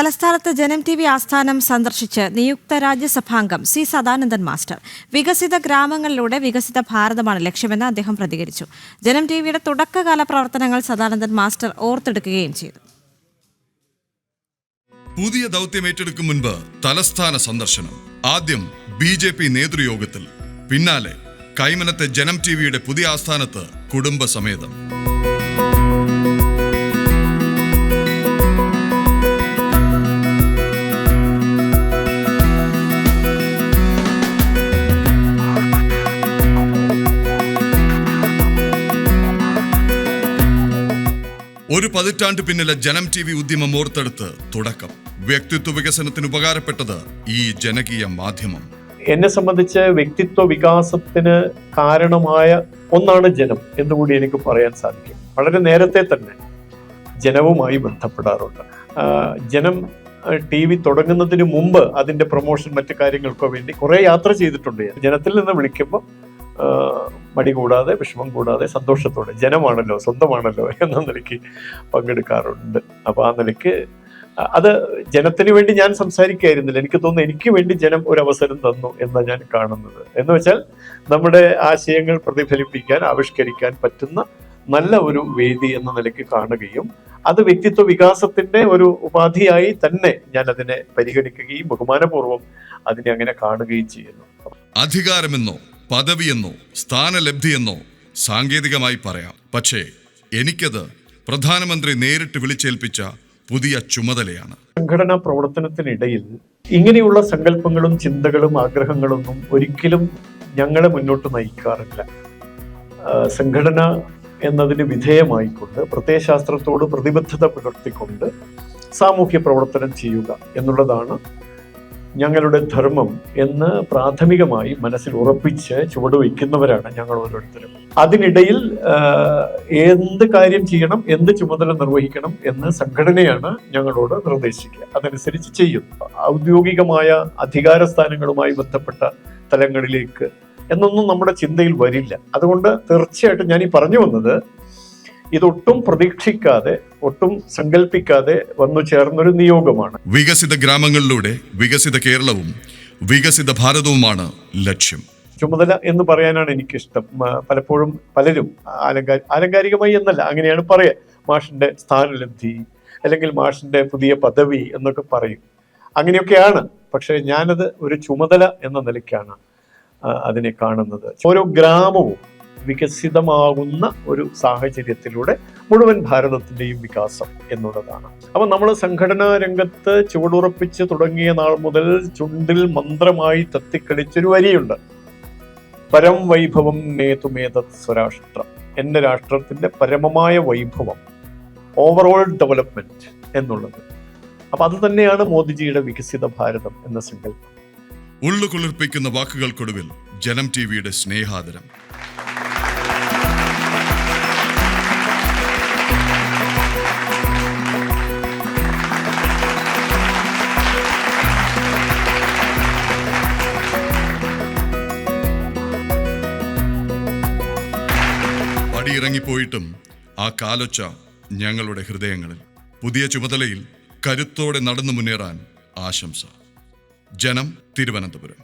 തലസ്ഥാനത്ത് ജനം TV ആസ്ഥാനം സന്ദർശിച്ച് നിയുക്ത രാജ്യസഭാംഗം സി സദാനന്ദൻ മാസ്റ്റർ. വികസിത ഗ്രാമങ്ങളിലൂടെ വികസിത ഭാരതമാണ് ലക്ഷ്യമെന്ന് അദ്ദേഹം പ്രതികരിച്ചു. ജനം TVയുടെ തുടക്കകാല പ്രവർത്തനങ്ങൾ സദാനന്ദൻ മാസ്റ്റർ ഓർത്തെടുക്കുകയും ചെയ്തു. പുതിയ ദൗത്യം ഏറ്റെടുക്കും മുൻപ് തലസ്ഥാന സന്ദർശനം. ആദ്യം BJP നേതൃയോഗത്തിൽ, പിന്നാലെ കൈമനത്തെ ജനം TVയുടെ പുതിയ ആസ്ഥാനത്ത് കുടുംബസമേതം. ഒരു പതിറ്റാണ്ട് പിന്നിലെ ജനം TV ഉദ്യമം ഓർത്തെടുത്ത് തുടക്കം. വ്യക്തിത്വ വികസനത്തിന് ഉപകാരപ്പെട്ടത് ഈ ജനകീയ മാധ്യമം. എന്നെ സംബന്ധിച്ച് വ്യക്തിത്വ വികാസത്തിന് കാരണമായ ഒന്നാണ് ജനം എന്നുകൂടി എനിക്ക് പറയാൻ സാധിക്കും. വളരെ നേരത്തെ തന്നെ ജനവുമായി ബന്ധപ്പെടാറുണ്ട്. ജനം TV തുടങ്ങുന്നതിന് മുമ്പ് അതിൻ്റെ പ്രൊമോഷൻ മറ്റു കാര്യങ്ങൾക്കോ വേണ്ടി കുറേ യാത്ര ചെയ്തിട്ടുണ്ട്. ജനത്തിൽ നിന്ന് വിളിക്കുമ്പോൾ മടി കൂടാതെ, വിഷമം കൂടാതെ, സന്തോഷത്തോടെ, ജനമാണല്ലോ, സ്വന്തമാണല്ലോ എന്ന നിലയ്ക്ക് പങ്കെടുക്കാറുണ്ട്. അപ്പോൾ ആ നിലയ്ക്ക് അത് ജനത്തിന് വേണ്ടി ഞാൻ സംസാരിക്കുകയായിരുന്നില്ല. എനിക്ക് തോന്നുന്നു എനിക്ക് വേണ്ടി ജനം ഒരു അവസരം തന്നു എന്നാണ് ഞാൻ കാണുന്നത്. എന്ന് വെച്ചാൽ നമ്മുടെ ആശയങ്ങൾ പ്രതിഫലിപ്പിക്കാൻ, ആവിഷ്കരിക്കാൻ പറ്റുന്ന നല്ല ഒരു വേദി എന്ന നിലയ്ക്ക് കാണുകയും അത് വ്യക്തിത്വ വികാസത്തിന്റെ ഒരു ഉപാധിയായി തന്നെ ഞാൻ അതിനെ പരിഗണിക്കുകയും ബഹുമാനപൂർവ്വം അതിനെ അങ്ങനെ കാണുകയും ചെയ്യുന്നു. അധികാരമെന്നോ പദവിയെന്നോ സ്ഥാനലബ്ധിയെന്നോ സാങ്കേതികമായി പറയാം. പക്ഷേ എനിക്കത് പ്രധാനമന്ത്രി നേരിട്ട് വിളിച്ചേൽപ്പിച്ച പുതിയ ചുമതലയാണ്. സംഘടനാ പ്രവർത്തനത്തിനിടയിൽ ഇങ്ങനെയുള്ള സങ്കല്പങ്ങളും ചിന്തകളും ആഗ്രഹങ്ങളൊന്നും ഒരിക്കലും ഞങ്ങളെ മുന്നോട്ട് നയിക്കാറില്ല. സംഘടന എന്നതിന് വിധേയമായിക്കൊണ്ട് പ്രത്യയശാസ്ത്രത്തോട് പ്രതിബദ്ധത പുലർത്തിക്കൊണ്ട് സാമൂഹ്യ പ്രവർത്തനം ചെയ്യുക എന്നുള്ളതാണ് ഞങ്ങളുടെ ധർമ്മം എന്ന് പ്രാഥമികമായി മനസ്സിൽ ഉറപ്പിച്ച് ചുവടുവയ്ക്കുന്നവരാണ് ഞങ്ങൾ ഓരോരുത്തരും. അതിനിടയിൽ എന്ത് കാര്യം ചെയ്യണം, എന്ത് ചുമതല നിർവഹിക്കണം എന്ന് സംഘടനയാണ് ഞങ്ങളോട് നിർദ്ദേശിക്കുക. അതനുസരിച്ച് ചെയ്യും. ഔദ്യോഗികമായ അധികാര സ്ഥാനങ്ങളുമായി ബന്ധപ്പെട്ട തലങ്ങളിലേക്ക് എന്നൊന്നും നമ്മുടെ ചിന്തയിൽ വരില്ല. അതുകൊണ്ട് തീർച്ചയായിട്ടും ഞാൻ ഈ പറഞ്ഞു വന്നത് ഇതൊട്ടും പ്രതീക്ഷിക്കാതെ, ഒട്ടും സങ്കല്പിക്കാതെ വന്നു ചേർന്നൊരു നിയോഗമാണ്. വികസിത ഗ്രാമങ്ങളിലൂടെ വികസിത കേരളവും വികസിത ഭാരതവുമാണ് ലക്ഷ്യം. ചുമതല എന്ന് പറയാനാണ് എനിക്കിഷ്ടം. പലപ്പോഴും പലരും ആലങ്കാരികമായി എന്നല്ല, അങ്ങനെയാണ് പറയുക, മാഷിന്റെ സ്ഥാനലബ്ധി അല്ലെങ്കിൽ മാഷിന്റെ പുതിയ പദവി എന്നൊക്കെ പറയും. അങ്ങനെയൊക്കെയാണ്. പക്ഷെ ഞാനത് ഒരു ചുമതല എന്ന നിലയ്ക്കാണ് അതിനെ കാണുന്നത്. ഓരോ ഗ്രാമവും വികസിതമാകുന്ന ഒരു സാഹചര്യത്തിലൂടെ മുഴുവൻ ഭാരതത്തിൻ്റെയും വികാസം എന്നുള്ളതാണ്. അപ്പം നമ്മൾ സംഘടനാ രംഗത്ത് ചുവടുറപ്പിച്ച് തുടങ്ങിയ നാൾ മുതൽ ചുണ്ടിൽ മന്ത്രമായി തത്തിക്കളിച്ചൊരു വരിയുണ്ട്. പരം വൈഭവം നേതുമേതത് സ്വരാഷ്ട്രം. എൻ്റെ രാഷ്ട്രത്തിൻ്റെ പരമമായ വൈഭവം, ഓവറോൾ ഡെവലപ്മെന്റ് എന്നുള്ളത്. അപ്പം അത് തന്നെയാണ് മോദിജിയുടെ വികസിത ഭാരതം എന്ന സങ്കല്പം. ഉള്ളു കുളിർപ്പിക്കുന്ന വാക്കുകൾക്കൊടുവിൽ ജനം TVയുടെ സ്നേഹാദരം. പടിയിറങ്ങിപ്പോയിട്ടും ആ കാലൊച്ച ഞങ്ങളുടെ ഹൃദയങ്ങളിൽ. പുതിയ ചുമതലയിൽ കരുത്തോടെ നടന്നു മുന്നേറാൻ ആശംസ. ജനം, തിരുവനന്തപുരം.